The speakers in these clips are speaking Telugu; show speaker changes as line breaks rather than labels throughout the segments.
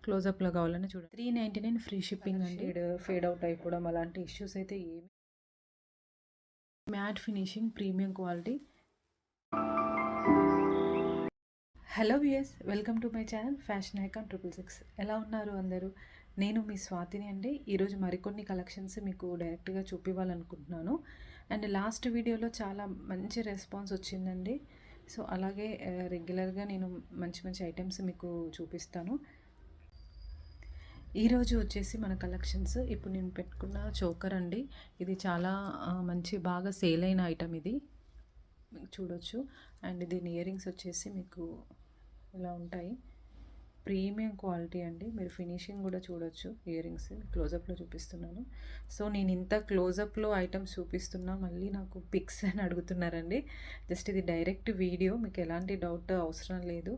క్లోజప్లో కావాలని చూడండి. 399 ఫ్రీ షిప్పింగ్ అండి. ఫేడ్ అవుట్ అయిపోవడం అలాంటి ఇష్యూస్ అయితే ఏమి. Matte finishing premium quality. Hello viewers, welcome to my channel fashion icon 666. ఎలా ఉన్నారు అందరూ? నేను మీ స్వాతిని అండి. ఈరోజు మరికొన్ని కలెక్షన్స్ మీకు డైరెక్ట్గా చూపివ్వాలనుకుంటున్నాను. అండ్ లాస్ట్ వీడియోలో చాలా మంచి రెస్పాన్స్ వచ్చిందండి. సో అలాగే రెగ్యులర్గా నేను మంచి మంచి ఐటమ్స్ మీకు చూపిస్తాను. ఈరోజు వచ్చేసి మన కలెక్షన్స్ ఇప్పుడు నేను పెట్టుకున్న చోకర్ అండి. ఇది చాలా మంచి బాగా సేల్ అయిన ఐటమ్ ఇది మీకు చూడొచ్చు. అండ్ దీని ఇయర్ రింగ్స్ వచ్చేసి మీకు ఇలా ఉంటాయి. ప్రీమియం క్వాలిటీ అండి. మీరు ఫినిషింగ్ కూడా చూడొచ్చు. ఇయర్ రింగ్స్ క్లోజప్లో చూపిస్తున్నాను. సో నేను ఇంత క్లోజప్లో ఐటమ్స్ చూపిస్తున్నా మళ్ళీ నాకు పిక్స్ అని అడుగుతున్నారండి. జస్ట్ ఇది డైరెక్ట్ వీడియో, మీకు ఎలాంటి డౌట్ అవసరం లేదు.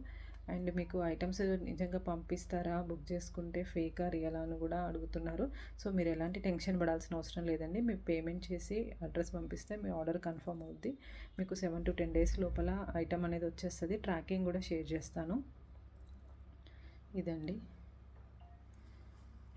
అండ్ మీకు ఐటమ్స్ నిజంగా పంపిస్తారా, బుక్ చేసుకుంటే ఫేకా రియలా అని కూడా అడుగుతున్నారు. సో మీరు ఎలాంటి టెన్షన్ పడాల్సిన అవసరం లేదండి. మీరు పేమెంట్ చేసి అడ్రస్ పంపిస్తే మీ ఆర్డర్ కన్ఫర్మ్ అవుద్ది. మీకు 7 to 10 days లోపల ఐటమ్ అనేది వచ్చేస్తుంది. ట్రాకింగ్ కూడా షేర్ చేస్తాను. ఇదండి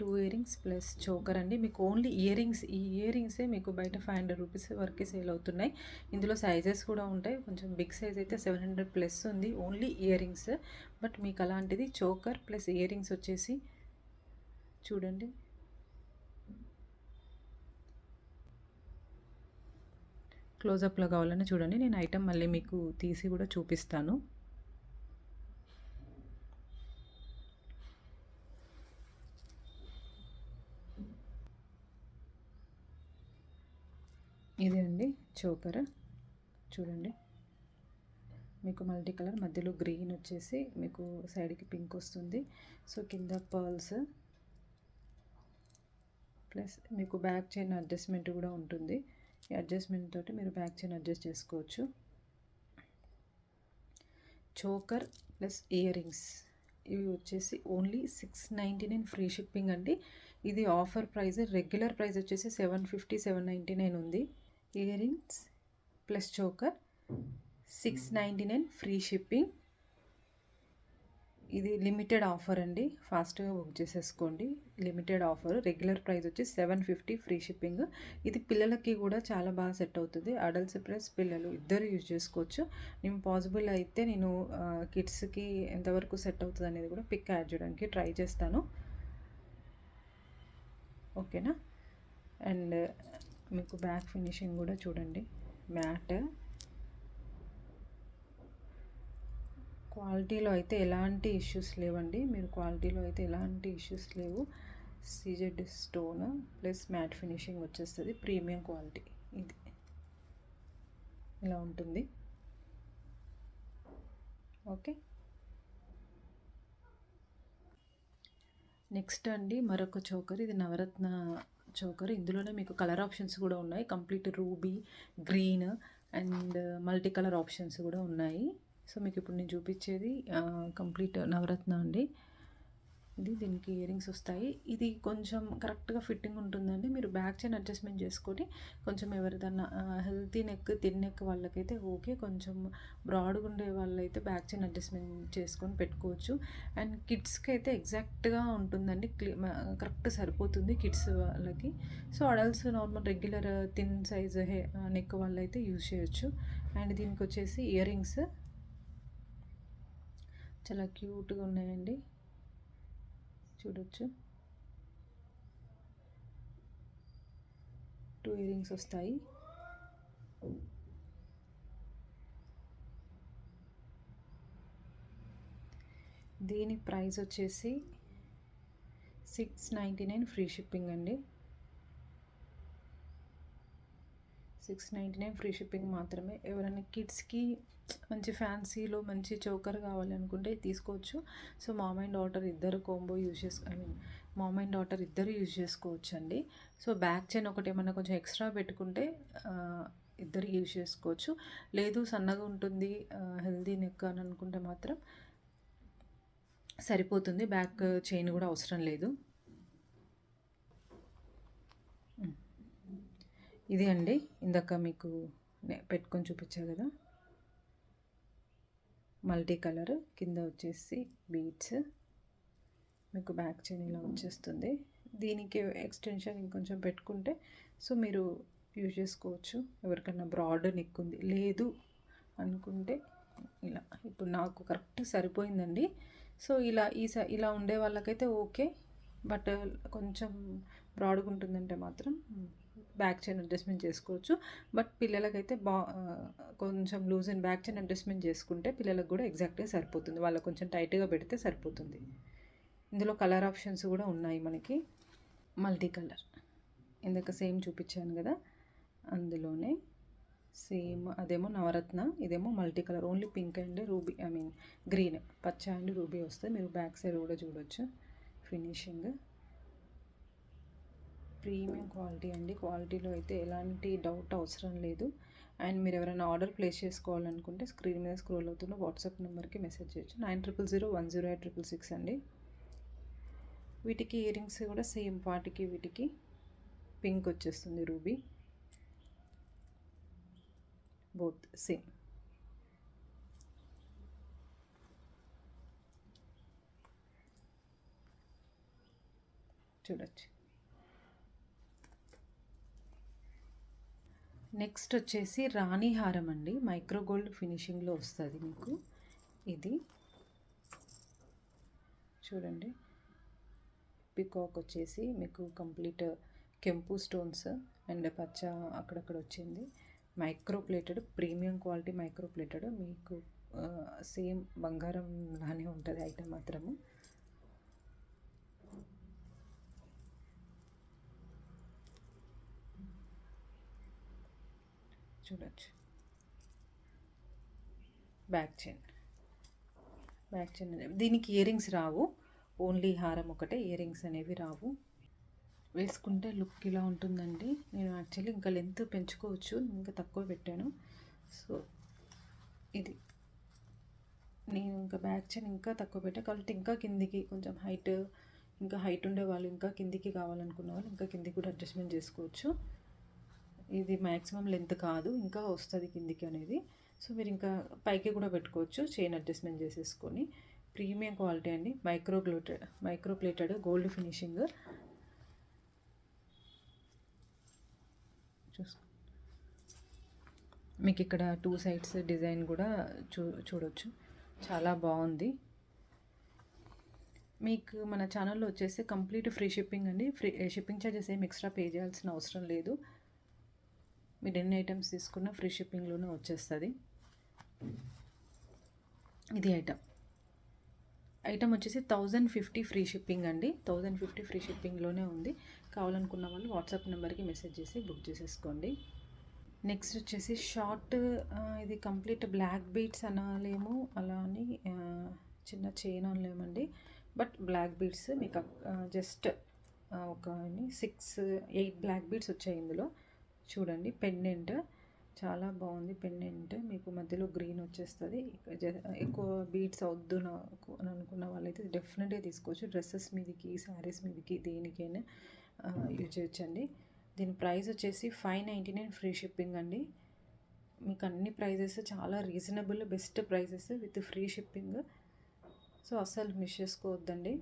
2 ఇయర్ రింగ్స్ ప్లస్ చోకర్ అండి. మీకు ఓన్లీ ఇయర్ రింగ్స్, ఈ ఇయర్ రింగ్సే మీకు బయట 500 రూపీస్ వరకు సేల్ అవుతున్నాయి. ఇందులో సైజెస్ కూడా ఉంటాయి. కొంచెం బిగ్ సైజ్ అయితే 700 ప్లస్ ఉంది ఓన్లీ ఇయర్ రింగ్స్. బట్ మీకు అలాంటిది చోకర్ ప్లస్ ఇయర్ రింగ్స్ వచ్చేసి చూడండి. క్లోజప్లో కావాలని చూడండి. నేను ఐటమ్ మళ్ళీ మీకు తీసి కూడా చూపిస్తాను. ఇదే అండి చోకర్ చూడండి. మీకు మల్టీ కలర్, మధ్యలో గ్రీన్ వచ్చేసి మీకు సైడ్కి పింక్ వస్తుంది. సో కింద పర్ల్స్ ప్లస్ మీకు బ్యాక్ చైన్ అడ్జస్ట్మెంట్ కూడా ఉంటుంది. ఈ అడ్జస్ట్మెంట్ తోటి మీరు బ్యాక్ చైన్ అడ్జస్ట్ చేసుకోవచ్చు. చోకర్ ప్లస్ ఇయర్ రింగ్స్ ఇవి వచ్చేసి ఓన్లీ 699 ఫ్రీ షిప్పింగ్ అండి. ఇది ఆఫర్ ప్రైస్. రెగ్యులర్ ప్రైస్ వచ్చేసి 750, 799 ఉంది. Ear rings plus choker 699 free shipping. ఇది లిమిటెడ్ ఆఫర్ అండి. ఫాస్ట్గా బుక్ చేసేసుకోండి. Limited offer. రెగ్యులర్ ప్రైస్ వచ్చి 750 ఫ్రీ షిప్పింగ్. ఇది పిల్లలకి కూడా చాలా బాగా సెట్ అవుతుంది. అడల్ట్స్ ప్లస్ పిల్లలు ఇద్దరు యూజ్ చేసుకోవచ్చు. నేను పాసిబుల్ అయితే నేను కిడ్స్కి ఎంతవరకు సెట్ అవుతుంది అనేది కూడా పిక్ యాడ్ చేయడానికి ట్రై చేస్తాను. ఓకేనా? అండ్ మీకు బ్యాక్ ఫినిషింగ్ కూడా చూడండి. మ్యాట్ క్వాలిటీలో అయితే ఎలాంటి ఇష్యూస్ లేవండి. మీరు క్వాలిటీలో అయితే ఎలాంటి ఇష్యూస్ లేవు. CZ stone plus matte finishing వచ్చేస్తుంది. Premium quality. ఇది ఇలా ఉంటుంది. ఓకే. నెక్స్ట్ అండి మరొక చోకర్. ఇది నవరత్న చోకర్. ఇందులోనే మీకు కలర్ ఆప్షన్స్ కూడా ఉన్నాయి. Complete ruby, green and multi colour options కూడా ఉన్నాయి. సో మీకు ఇప్పుడు నేను చూపించేది కంప్లీట్ నవరత్న అండి. దీనికి ఇయర్ రింగ్స్ వస్తాయి. ఇది కొంచెం కరెక్ట్గా ఫిట్టింగ్ ఉంటుందండి. మీరు బ్యాక్ చైన్ అడ్జస్ట్మెంట్ చేసుకొని కొంచెం ఎవరిదన్నా హెల్తీ నెక్, థిన్ నెక్ వాళ్ళకైతే ఓకే. కొంచెం బ్రాడ్గా ఉండే వాళ్ళైతే బ్యాక్ చైన్ అడ్జస్ట్మెంట్ చేసుకొని పెట్టుకోవచ్చు. అండ్ కిడ్స్కి అయితే ఎగ్జాక్ట్గా ఉంటుందండి. కరెక్ట్ సరిపోతుంది కిడ్స్ వాళ్ళకి. So adults normal regular thin size neck వాళ్ళైతే యూజ్ చేయొచ్చు. అండ్ దీనికి వచ్చేసి ఇయర్ రింగ్స్ చాలా క్యూట్గా ఉన్నాయండి. చూడొచ్చు. 2 ఇయర్ రింగ్స్ వస్తాయి. దీని ప్రైస్ వచ్చేసి 699 ఫ్రీ షిప్పింగ్ అండి. 699 ఫ్రీ షిప్పింగ్ మాత్రమే. ఎవరైనా కిడ్స్కి మంచి ఫ్యాన్సీలో మంచి చోకర్ కావాలనుకుంటే తీసుకోవచ్చు. సో మామ్ అండ్ డాటర్ ఇద్దరు కాంబో మామ్ అండ్ డాటర్ ఇద్దరు యూజ్ చేసుకోవచ్చు అండి. సో బ్యాక్ చైన్ ఒకటి ఏమన్నా కొంచెం ఎక్స్ట్రా పెట్టుకుంటే ఇద్దరు యూజ్ చేసుకోవచ్చు. లేదు సన్నగా ఉంటుంది హెల్దీ నెక్ అని అనుకుంటే మాత్రం సరిపోతుంది. బ్యాక్ చైన్ కూడా అవసరం లేదు. ఇది అండి ఇందాక మీకు పెట్టుకొని చూపించా కదా, మల్టీ కలర్. కింద వచ్చేసి బీడ్స్ మీకు బ్యాక్ చైన్ ఇలా వచ్చేస్తుంది. దీనికి ఎక్స్టెన్షన్ ఇంకొంచెం పెట్టుకుంటే సో మీరు యూజ్ చేసుకోవచ్చు. ఎవరికన్నా బ్రాడ్ నెక్ ఉంది లేదు అనుకుంటే ఇలా ఇప్పుడు నాకు కరెక్ట్ సరిపోయిందండి. సో ఇలా ఉండే వాళ్ళకైతే ఓకే. బట్ కొంచెం బ్రాడ్గా ఉంటుందంటే మాత్రం బ్యాక్ చైన్ అడ్జస్ట్మెంట్ చేసుకోవచ్చు. బట్ పిల్లలకైతే కొంచెం loose and back chain adjustment చేసుకుంటే పిల్లలకు కూడా ఎగ్జాక్ట్గా సరిపోతుంది. వాళ్ళకి కొంచెం టైట్గా పెడితే సరిపోతుంది. ఇందులో కలర్ ఆప్షన్స్ కూడా ఉన్నాయి మనకి. మల్టీ కలర్ ఇందాక సేమ్ చూపించాను కదా, అందులోనే సేమ్ అదేమో నవరత్న, ఇదేమో multi colour. Only pink and ruby, I mean green, పచ్చ అండ్ రూబీ వస్తుంది. మీరు బ్యాక్ సైడ్ కూడా చూడొచ్చు. ఫినిషింగ్ ప్రీమియం క్వాలిటీ అండి. క్వాలిటీలో అయితే ఎలాంటి డౌట్ అవసరం లేదు. అండ్ మీరు ఎవరైనా ఆర్డర్ ప్లేస్ చేసుకోవాలనుకుంటే స్క్రీన్ మీద స్క్రోల్ అవుతున్న వాట్సాప్ నెంబర్కి మెసేజ్ చేయొచ్చు. 9000108666 అండి. వీటికి ఇయర్ రింగ్స్ కూడా సేమ్ వాటికి వీటికి పింక్ వచ్చేస్తుంది, రూబీ, బోత్ సేమ్. చూడొచ్చు. నెక్స్ట్ వచ్చేసి రాణి హారం అండి. మైక్రో గోల్డ్ ఫినిషింగ్లో వస్తుంది మీకు. ఇది చూడండి, పికాక్ వచ్చేసి మీకు కంప్లీట్ కెంపు స్టోన్స్ అండ్ పచ్చ అక్కడక్కడ వచ్చింది. Micro plated, premium quality micro plated. మీకు సేమ్ బంగారం లానే ఉంటుంది ఐటమ్ మాత్రము. చూడొచ్చు. బ్యాక్ చైన్ దీనికి ఇయర్ రింగ్స్ రావు, ఓన్లీ హారం ఒకటే, ఇయర్ రింగ్స్ అనేవి రావు. వేసుకుంటే లుక్ ఇలా ఉంటుందండి. నేను యాక్చువల్లీ ఇంకా లెంత్ పెంచుకోవచ్చు, ఇంకా తక్కువ పెట్టాను. సో ఇది నేను ఇంకా బ్యాక్ చైన్ ఇంకా తక్కువ పెట్టా కాబట్టి ఇంకా కిందికి కొంచెం ఇంకా హైట్ ఉండే వాళ్ళు, ఇంకా కిందికి కావాలనుకున్న వాళ్ళు ఇంకా కిందికి కూడా అడ్జస్ట్మెంట్ చేసుకోవచ్చు. ఇది మ్యాక్సిమం లెంత్ కాదు, ఇంకా వస్తుంది కిందికి అనేది. సో మీరు ఇంకా పైకి కూడా పెట్టుకోవచ్చు, చైన్ అడ్జస్ట్మెంట్ చేసేసుకొని. ప్రీమియం క్వాలిటీ అండి. Micro plated gold finishing. మీకు ఇక్కడ 2 సైడ్స్ డిజైన్ కూడా చూడొచ్చు, చాలా బాగుంది. మీకు మన ఛానల్లో వచ్చేసి కంప్లీట్ ఫ్రీ షిప్పింగ్ అండి. షిప్పింగ్ ఛార్జెస్ ఏమి ఎక్స్ట్రా పే చేయాల్సిన అవసరం లేదు. మీరు ఎన్ని ఐటమ్స్ తీసుకున్నా ఫ్రీ షిప్పింగ్లోనే వచ్చేస్తుంది. ఇది ఐటమ్ వచ్చేసి 1050 ఫ్రీ షిప్పింగ్ అండి. 1050 ఫ్రీ షిప్పింగ్లోనే ఉంది. కావాలనుకున్న వాళ్ళు వాట్సాప్ నెంబర్కి మెసేజ్ చేసి బుక్ చేసేసుకోండి. నెక్స్ట్ వచ్చేసి షార్ట్, ఇది కంప్లీట్ బ్లాక్ బీడ్స్ అనాలేమో, అలా అని చిన్న చైన్ అనలేమండి, బట్ బ్లాక్ బీడ్స్ మీకు జస్ట్ ఒక 6-8 బ్లాక్ బీడ్స్ వచ్చాయి ఇందులో. చూడండి, పెండెంట్ చాలా బాగుంది. పెండెంట్ మీకు మధ్యలో గ్రీన్ వచ్చేస్తుంది. ఎక్కువ బీడ్స్ వద్దు నాకు అని అనుకున్న వాళ్ళైతే డెఫినెట్గా తీసుకోవచ్చు. డ్రెస్సెస్ మీదకి, శారీస్ మీదకి, దేనికైనా యూజ్ చేయొచ్చండి. దీని ప్రైస్ వచ్చేసి 599 ఫ్రీ షిప్పింగ్ అండి. మీకు అన్ని ప్రైజెస్ చాలా reasonable, best prices with free shipping. So అస్సలు మిస్ చేసుకోవద్దండి.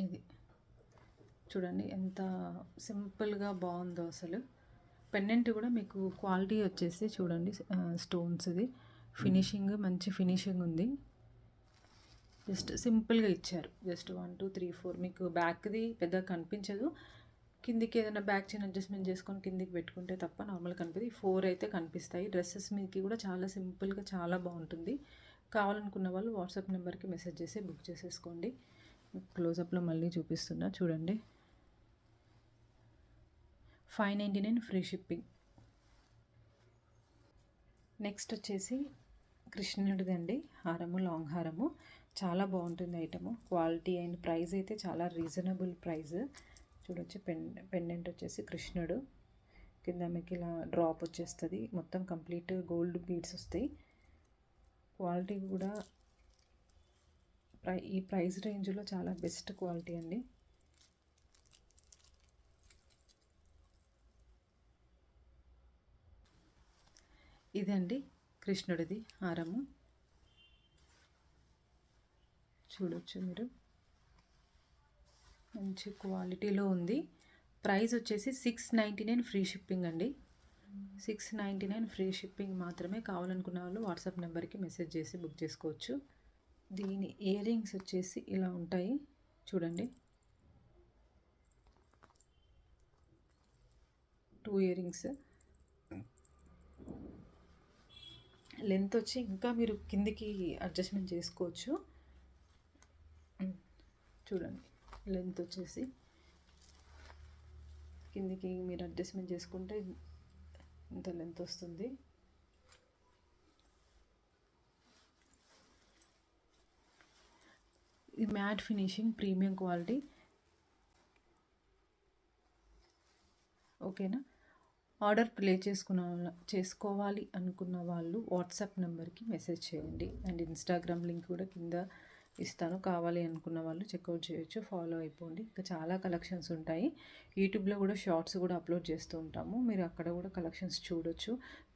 ఇది చూడండి ఎంత సింపుల్గా బాగుందో అసలు. పెండెంట్ కూడా మీకు క్వాలిటీ వచ్చేసి చూడండి, స్టోన్స్ది ఫినిషింగ్ మంచి ఫినిషింగ్ ఉంది. జస్ట్ సింపుల్గా ఇచ్చారు. జస్ట్ 1 2 3 4 మీకు బ్యాక్ది పెద్దగా కనిపించదు. కిందికి ఏదైనా బ్యాక్ చైన్ అడ్జస్ట్మెంట్ చేసుకొని కిందికి పెట్టుకుంటే తప్ప నార్మల్గా కనిపిస్తుంది. 4 అయితే కనిపిస్తాయి. డ్రెస్సెస్ మీదకి కూడా చాలా సింపుల్గా చాలా బాగుంటుంది. కావాలనుకున్న వాళ్ళు వాట్సాప్ నెంబర్కి మెసేజ్ చేసి బుక్ చేసేసుకోండి. క్లోజప్లో మళ్ళీ చూపిస్తున్నా చూడండి. 599 ఫ్రీ షిప్పింగ్. నెక్స్ట్ వచ్చేసి కృష్ణుడిది అండి, హారము, లాంగ్ హారము. చాలా బాగుంటుంది ఐటము. క్వాలిటీ అండ్ ప్రైస్ అయితే చాలా రీజనబుల్ ప్రైస్. చూడొచ్చు, పెండెంట్ వచ్చేసి కృష్ణుడు, కింద మీకు ఇలా డ్రాప్ వచ్చేస్తుంది. మొత్తం కంప్లీట్ గోల్డ్ బీడ్స్ వస్తాయి. క్వాలిటీ కూడా ఈ ప్రైస్ రేంజ్లో చాలా బెస్ట్ క్వాలిటీ అండి. ఇదండి కృష్ణుడిది హారము, చూడొచ్చు మీరు, మంచి క్వాలిటీలో ఉంది. ప్రైస్ వచ్చేసి 699 ఫ్రీ షిప్పింగ్ అండి. 699 ఫ్రీ షిప్పింగ్ మాత్రమే. కావాలనుకున్న వాళ్ళు వాట్సాప్ నెంబర్కి మెసేజ్ చేసి బుక్ చేసుకోవచ్చు. దీని ఇయర్ రింగ్స్ వచ్చేసి ఇలా ఉంటాయి చూడండి, 2 ఇయర్ రింగ్స్. లెంత్ వచ్చి ఇంకా మీరు కిందికి అడ్జస్ట్మెంట్ చేసుకోవచ్చు. చూడండి, లెంత్ వచ్చేసి కిందికి మీరు అడ్జస్ట్మెంట్ చేసుకుంటే ఇంత లెంత్ వస్తుంది. ఇది మ్యాట్ ఫినిషింగ్, ప్రీమియం క్వాలిటీ. ఓకేనా? ఆర్డర్ ప్లే చేసుకోవాలి అనుకున్న వాళ్ళు వాట్సాప్ నెంబర్కి మెసేజ్ చేయండి. అండ్ ఇన్స్టాగ్రామ్ లింక్ కూడా కింద ఇస్తాను, కావాలి అనుకున్న వాళ్ళు చెక్అవుట్ చేయొచ్చు, ఫాలో అయిపోండి. ఇంకా చాలా కలెక్షన్స్ ఉంటాయి. యూట్యూబ్లో కూడా షార్ట్స్ కూడా అప్లోడ్ చేస్తూ ఉంటాము, మీరు అక్కడ కూడా కలెక్షన్స్ చూడొచ్చు.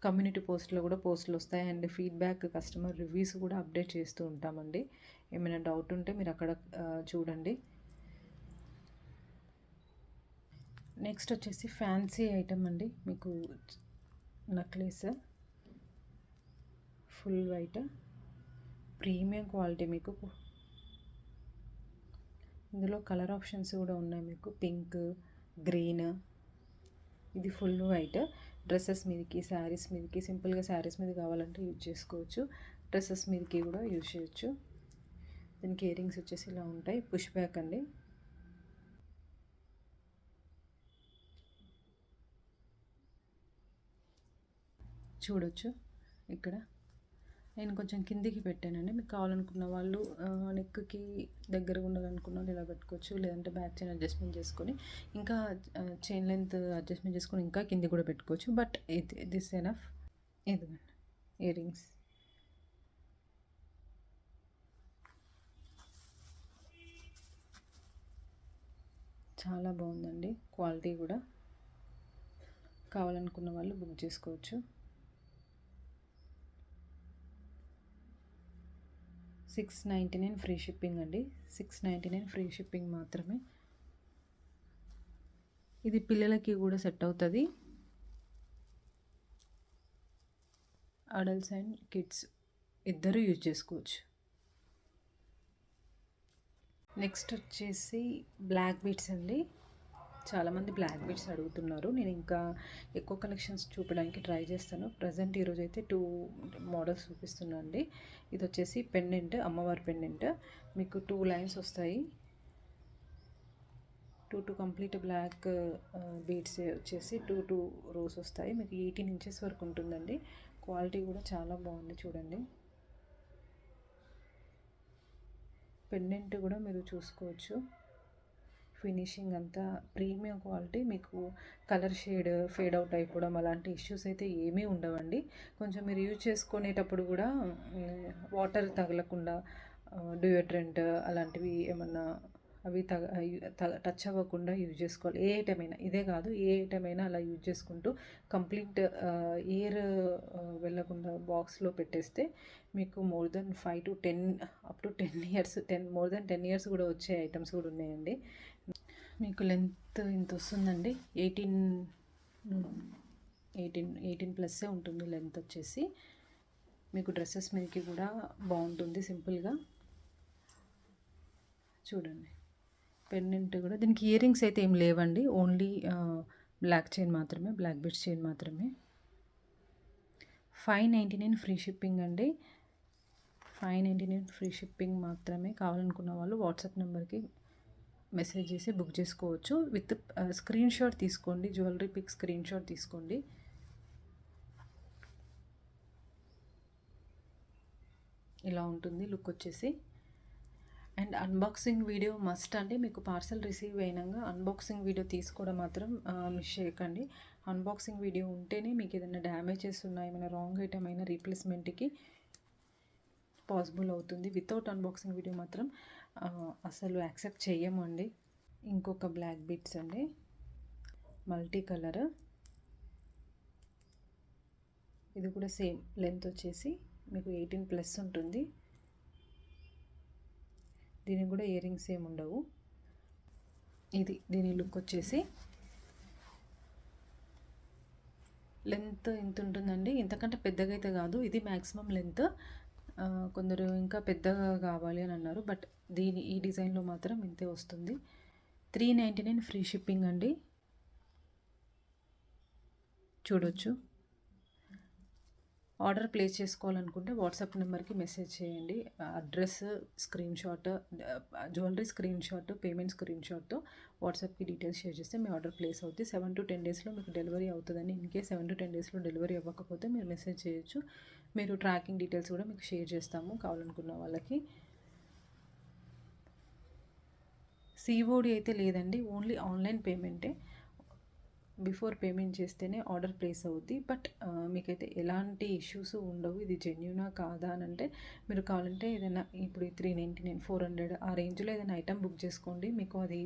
కమ్యూనిటీ పోస్ట్లో కూడా పోస్టులు వస్తాయి. అండ్ ఫీడ్బ్యాక్, కస్టమర్ రివ్యూస్ కూడా అప్డేట్ చేస్తూ ఉంటామండి. ఏమైనా డౌట్ ఉంటే మీరు అక్కడ చూడండి. నెక్స్ట్ వచ్చేసి ఫ్యాన్సీ ఐటమ్ అండి, మీకు necklace full white premium quality. మీకు ఇందులో కలర్ ఆప్షన్స్ కూడా ఉన్నాయి, మీకు పింక్, గ్రీన్. ఇది ఫుల్ వైట్. డ్రెస్సెస్ మీదకి, శారీస్ మీదకి, సింపుల్గా శారీస్ మీద కావాలంటే యూజ్ చేసుకోవచ్చు, డ్రెస్సెస్ మీదకి కూడా యూజ్ చేయొచ్చు. దీనికి ఇయర్ రింగ్స్ వచ్చేసి ఇలా ఉంటాయి, పుష్ బ్యాక్ అండి. చూడొచ్చు, ఇక్కడ నేను కొంచెం కిందికి పెట్టానండి. మీకు కావాలనుకున్న వాళ్ళు నెక్కి దగ్గరగా ఉండాలనుకున్న వాళ్ళు ఇలా పెట్టుకోవచ్చు, లేదంటే బ్యాక్ చైన్ అడ్జస్ట్మెంట్ చేసుకొని ఇంకా చైన్ లెంత్ అడ్జస్ట్మెంట్ చేసుకొని ఇంకా కింది కూడా పెట్టుకోవచ్చు. But this enough. ఇదిగోండి ఇయర్ రింగ్స్. చాలా బాగుందండి క్వాలిటీ కూడా. కావాలనుకున్న వాళ్ళు బుక్ చేసుకోవచ్చు. 699 ఫ్రీ షిప్పింగ్ అండి. 699 ఫ్రీ షిప్పింగ్ మాత్రమే. ఇది పిల్లలకి కూడా సెట్ అవుతుంది, అడల్ట్స్ అండ్ కిడ్స్ ఇద్దరు యూజ్ చేసుకోవచ్చు. నెక్స్ట్ వచ్చేసి బ్లాక్ బీడ్స్ అండి. చాలామంది బ్లాక్ బీడ్స్ అడుగుతున్నారు. నేను ఇంకా ఎక్కువ కలెక్షన్స్ చూపడానికి ట్రై చేస్తాను. ప్రజెంట్ ఈరోజు అయితే 2 మోడల్స్ చూపిస్తున్నాను అండి. ఇది వచ్చేసి పెండెంట్, అమ్మవారి పెండెంట్. మీకు 2 లైన్స్ వస్తాయి, 2 కంప్లీట్ బ్లాక్ బీడ్స్ వచ్చేసి 2 రోస్ వస్తాయి. మీకు 18 ఇంచెస్ వరకు ఉంటుందండి. క్వాలిటీ కూడా చాలా బాగుంది చూడండి. పెండెంట్ కూడా మీరు చూసుకోవచ్చు, ఫినిషింగ్ అంతా ప్రీమియం క్వాలిటీ. మీకు కలర్ ఫేడ్ అవుట్ అయిపోవడం అలాంటి ఇష్యూస్ అయితే ఏమీ ఉండవండి. కొంచెం మీరు యూజ్ చేసుకునేటప్పుడు కూడా వాటర్ తగలకుండా డియోడ్రెంట్ అలాంటివి ఏమన్నా అవి టచ్ అవ్వకుండా యూజ్ చేసుకోవాలి. ఏ ఐటమ్ అయినా, ఇదే కాదు ఏ ఐటమ్ అయినా అలా యూజ్ చేసుకుంటూ కంప్లీట్ ఎయిర్ వెళ్ళకుండా బాక్స్లో పెట్టేస్తే మీకు more than 5 to 10 up to 10 years, more than 10 years కూడా వచ్చే ఐటమ్స్ కూడా ఉన్నాయండి. మీకు లెంత్ ఇంత వస్తుందండి, 18 ప్లస్సే ఉంటుంది లెంత్ వచ్చేసి. మీకు డ్రెస్సెస్ మీదకి కూడా బాగుంటుంది సింపుల్గా. చూడండి పెండెంట్ కూడా. దీనికి ఇయర్ రింగ్స్ అయితే ఏం లేవండి, ఓన్లీ బ్లాక్ చైన్ మాత్రమే, బ్లాక్ బీడ్స్ చైన్ మాత్రమే. 599 ఫ్రీ షిప్పింగ్ అండి. 599 ఫ్రీ షిప్పింగ్ మాత్రమే. కావాలనుకున్న వాళ్ళు వాట్సాప్ నెంబర్కి మెసేజ్ చేసి బుక్ చేసుకోవచ్చు. విత్ స్క్రీన్ షాట్ తీసుకోండి, జ్యువెలరీ పిక్ స్క్రీన్ షాట్ తీసుకోండి. ఇలా ఉంటుంది లుక్ వచ్చేసి. అండ్ అన్బాక్సింగ్ వీడియో మస్ట్ అండి. మీకు పార్సల్ రిసీవ్ అయినాక అన్బాక్సింగ్ వీడియో తీసుకోవడం మాత్రం మిస్ చేయకండి. అన్బాక్సింగ్ వీడియో ఉంటేనే మీకు ఏదైనా డ్యామేజెస్ ఉన్నా, ఏమైనా రాంగ్ ఐటమ్ అయినా రీప్లేస్మెంట్కి పాసిబుల్ అవుతుంది. వితౌట్ అన్బాక్సింగ్ వీడియో మాత్రం అసలు యాక్సెప్ట్ చెయ్యము అండి. ఇంకొక బ్లాక్ బీడ్స్ అండి, మల్టీ కలర్. ఇది కూడా సేమ్ లెంత్ వచ్చేసి మీకు 18+ ఉంటుంది. దీనికి కూడా ఇయర్ రింగ్స్ ఏమి ఉండవు. ఇది దీని లుక్ వచ్చేసి లెంత్ ఇంత ఉంటుందండి. ఇంతకంటే పెద్దగా అయితే కాదు, ఇది మ్యాక్సిమం లెంత్. కొందరు ఇంకా పెద్దగా కావాలి అని అన్నారు, బట్ ఈ డిజైన్లో మాత్రం ఇంతే వస్తుంది. 399 ఫ్రీ షిప్పింగ్ అండి. చూడొచ్చు. ఆర్డర్ ప్లేస్ చేసుకోవాలనుకుంటే వాట్సాప్ నెంబర్కి మెసేజ్ చేయండి. Address screenshot, jewellery screenshot, payment స్క్రీన్ షాట్తో వాట్సాప్కి డీటెయిల్స్ షేర్ చేస్తే మీ ఆర్డర్ ప్లేస్ అవుతుంది. 7 to 10 డేస్లో మీకు డెలివరీ అవుతుందని. ఇన్కేస్ 7 to 10 డేస్లో డెలివరీ అవ్వకపోతే మీరు మెసేజ్ చేయొచ్చు. మీరు ట్రాకింగ్ డీటెయిల్స్ కూడా మీకు షేర్ చేస్తాము కావాలనుకున్న వాళ్ళకి. సిఓడి అయితే లేదండి, ఓన్లీ ఆన్లైన్ పేమెంటే. బిఫోర్ పేమెంట్ చేస్తేనే ఆర్డర్ ప్లేస్ అవుద్ది. బట్ మీకైతే ఎలాంటి ఇష్యూస్ ఉండవు. ఇది జెన్యూనా కాదా అని అంటే మీరు కావాలంటే ఏదైనా ఇప్పుడు 399, 400 ఆ రేంజ్లో ఏదైనా ఐటమ్ బుక్ చేసుకోండి. మీకు అది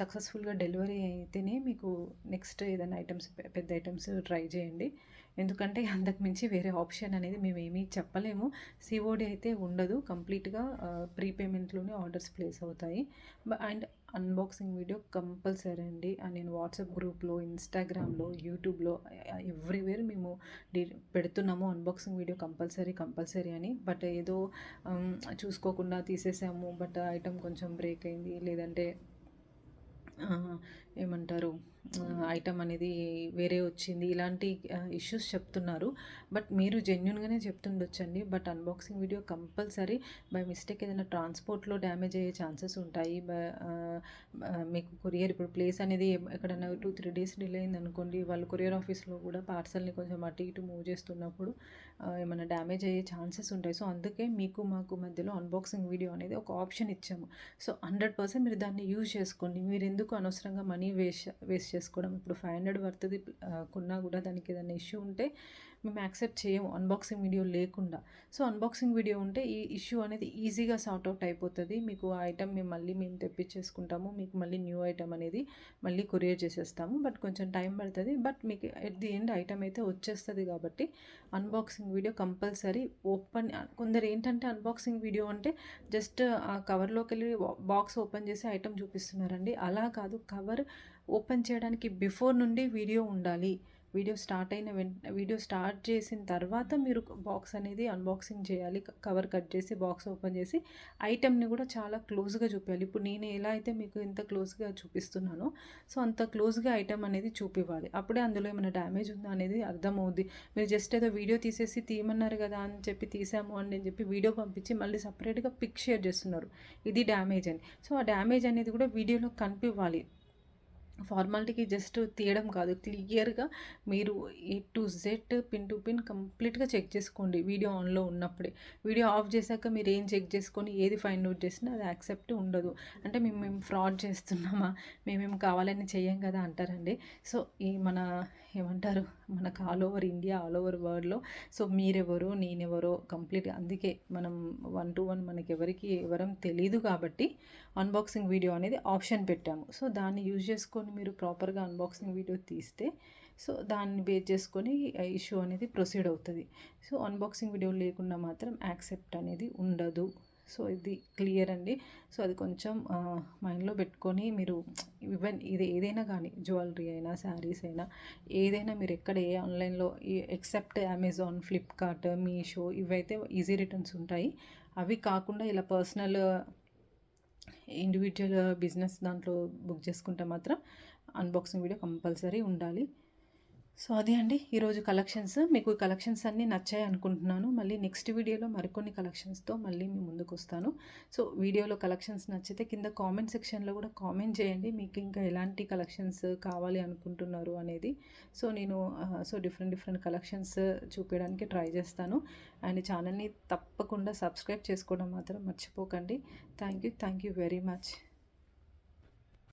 సక్సెస్ఫుల్గా డెలివరీ అయితేనే మీకు నెక్స్ట్ ఏదైనా ఐటమ్స్, పెద్ద ఐటమ్స్ ట్రై చేయండి. ఎందుకంటే అంతకుమించి వేరే ఆప్షన్ అనేది మేమేమీ చెప్పలేము. సిఓడి అయితే ఉండదు. కంప్లీట్గా ప్రీపేమెంట్లోనే ఆర్డర్స్ ప్లేస్ అవుతాయి. అండ్ అన్బాక్సింగ్ వీడియో కంపల్సరీ అండి. నేను వాట్సాప్ గ్రూప్లో, ఇన్స్టాగ్రామ్లో, యూట్యూబ్లో ఎవ్రీవేర్ మేము పెడుతున్నాము అన్బాక్సింగ్ వీడియో కంపల్సరీ అని. బట్ ఏదో చూసుకోకుండా తీసేసాము, బట్ ఐటమ్ కొంచెం బ్రేక్ అయింది, లేదంటే ఏమంటారు ఐటమ్ అనేది వేరే వచ్చింది, ఇలాంటి ఇష్యూస్ చెప్తున్నారు. బట్ మీరు జెన్యున్గానే చెప్తుండొచ్చండి. But unboxing video compulsory. By mistake ఏదైనా ట్రాన్స్పోర్ట్లో డ్యామేజ్ అయ్యే ఛాన్సెస్ ఉంటాయి. మీకు కొరియర్ ఇప్పుడు ప్లేస్ అనేది ఎక్కడైనా 2-3 డేస్ డిలే అయింది అనుకోండి, వాళ్ళు కొరియర్ ఆఫీస్లో కూడా పార్సల్ని కొంచెం అటు ఇటు మూవ్ చేస్తున్నప్పుడు ఏమైనా డ్యామేజ్ అయ్యే ఛాన్సెస్ ఉంటాయి. సో అందుకే మీకు మాకు మధ్యలో అన్బాక్సింగ్ వీడియో అనేది ఒక ఆప్షన్ ఇచ్చాము. సో 100% మీరు దాన్ని యూజ్ చేసుకోండి. మీరు ఎందుకు అనవసరంగా మనీ వేస్ట్ చేసుకోవడం. ఇప్పుడు 500 వర్త్ది కొన్నా కూడా దానికి ఏదైనా ఇష్యూ ఉంటే మేము యాక్సెప్ట్ చేయము అన్బాక్సింగ్ వీడియో లేకుండా. సో అన్బాక్సింగ్ వీడియో ఉంటే ఈ ఇష్యూ అనేది ఈజీగా సార్ట్ అవుట్ అయిపోతుంది. మీకు ఆ ఐటమ్ మేము తెప్పించేసుకుంటాము. మీకు మళ్ళీ న్యూ ఐటమ్ అనేది మళ్ళీ కొరియర్ చేసేస్తాము. బట్ కొంచెం టైం పడుతుంది. బట్ మీకు ఎట్ ది ఎండ్ ఐటమ్ అయితే వచ్చేస్తుంది. కాబట్టి అన్బాక్సింగ్ వీడియో కంపల్సరీ. కొందరు ఏంటంటే అన్బాక్సింగ్ వీడియో అంటే జస్ట్ ఆ కవర్లోకి వెళ్ళి బాక్స్ ఓపెన్ చేసి ఐటమ్ చూపిస్తున్నారండి. అలా కాదు, కవర్ ఓపెన్ చేయడానికి బిఫోర్ నుండి వీడియో ఉండాలి. వీడియో స్టార్ట్ చేసిన తర్వాత మీరు బాక్స్ అనేది అన్బాక్సింగ్ చేయాలి. కవర్ కట్ చేసి బాక్స్ ఓపెన్ చేసి ఐటమ్ని కూడా చాలా క్లోజ్గా చూపించాలి. ఇప్పుడు నేను ఎలా అయితే మీకు ఎంత క్లోజ్గా చూపిస్తున్నానో, సో అంత క్లోజ్గా ఐటమ్ అనేది చూపివ్వాలి. అప్పుడే అందులో ఏమైనా డ్యామేజ్ ఉందా అనేది అర్థమవుద్ది. మీరు జస్ట్ ఏదో వీడియో తీసేసి తీయమన్నారు కదా అని చెప్పి తీసాము అని చెప్పి వీడియో పంపించి మళ్ళీ సపరేట్గా పిక్ షేర్ చేస్తున్నారు, ఇది డ్యామేజ్ అని. సో ఆ డ్యామేజ్ అనేది కూడా వీడియోలో కనిపివ్వాలి. ఫార్మాలిటీకి జస్ట్ తీయడం కాదు, క్లియర్గా మీరు A to Z pin to pin కంప్లీట్గా చెక్ చేసుకోండి వీడియో ఆన్లో ఉన్నప్పుడే. వీడియో ఆఫ్ చేశాక మీరు ఏం చెక్ చేసుకొని ఏది ఫైండ్ అవుట్ చేసినా అది యాక్సెప్ట్ ఉండదు. అంటే మేము ఫ్రాడ్ చేస్తున్నామా, మేమేం కావాలని చెయ్యం కదా అంటారండి. సో ఏమంటారు మనకు all over India, all over వరల్డ్లో సో మీరెవరో నేనెవరో కంప్లీట్గా, అందుకే మనం 1 to 1 మనకి ఎవరం తెలీదు కాబట్టి అన్బాక్సింగ్ వీడియో అనేది ఆప్షన్ పెట్టాము. సో దాన్ని యూజ్ చేసుకొని మీరు ప్రాపర్గా అన్బాక్సింగ్ వీడియో తీస్తే సో దాన్ని బేస్ చేసుకొని ఇష్యూ అనేది ప్రొసీడ్ అవుతుంది. సో అన్బాక్సింగ్ వీడియో లేకుండా మాత్రం యాక్సెప్ట్ అనేది ఉండదు. సో ఇది క్లియర్ అండి. సో అది కొంచెం మైండ్లో పెట్టుకొని మీరు ఈవెన్ ఇది ఏదైనా కానీ జ్యువెలరీ అయినా, శారీస్ అయినా, ఏదైనా మీరు ఎక్కడ ఏ ఆన్లైన్లో ఎక్సెప్ట్ అమెజాన్, ఫ్లిప్కార్ట్, మీషో ఇవైతే ఈజీ రిటర్న్స్ ఉంటాయి. అవి కాకుండా ఇలా పర్సనల్ ఇండివిజువల్ బిజినెస్ దాంట్లో బుక్ చేసుకుంటే మాత్రం అన్బాక్సింగ్ వీడియో కంపల్సరీ ఉండాలి. సో అదే అండి ఈరోజు కలెక్షన్స్. మీకు కలెక్షన్స్ అన్నీ నచ్చాయి అనుకుంటున్నాను. మళ్ళీ నెక్స్ట్ వీడియోలో మరికొన్ని కలెక్షన్స్తో మళ్ళీ మీ ముందుకు వస్తాను. సో వీడియోలో కలెక్షన్స్ నచ్చితే కింద కామెంట్ సెక్షన్లో కూడా కామెంట్ చేయండి, మీకు ఇంకా ఎలాంటి కలెక్షన్స్ కావాలి అనుకుంటున్నారు అనేది. సో నేను డిఫరెంట్ కలెక్షన్స్ చూపించడానికి ట్రై చేస్తాను. అండ్ ఛానల్ని తప్పకుండా సబ్స్క్రైబ్ చేసుకోవడం మాత్రం మర్చిపోకండి. Thank you very much.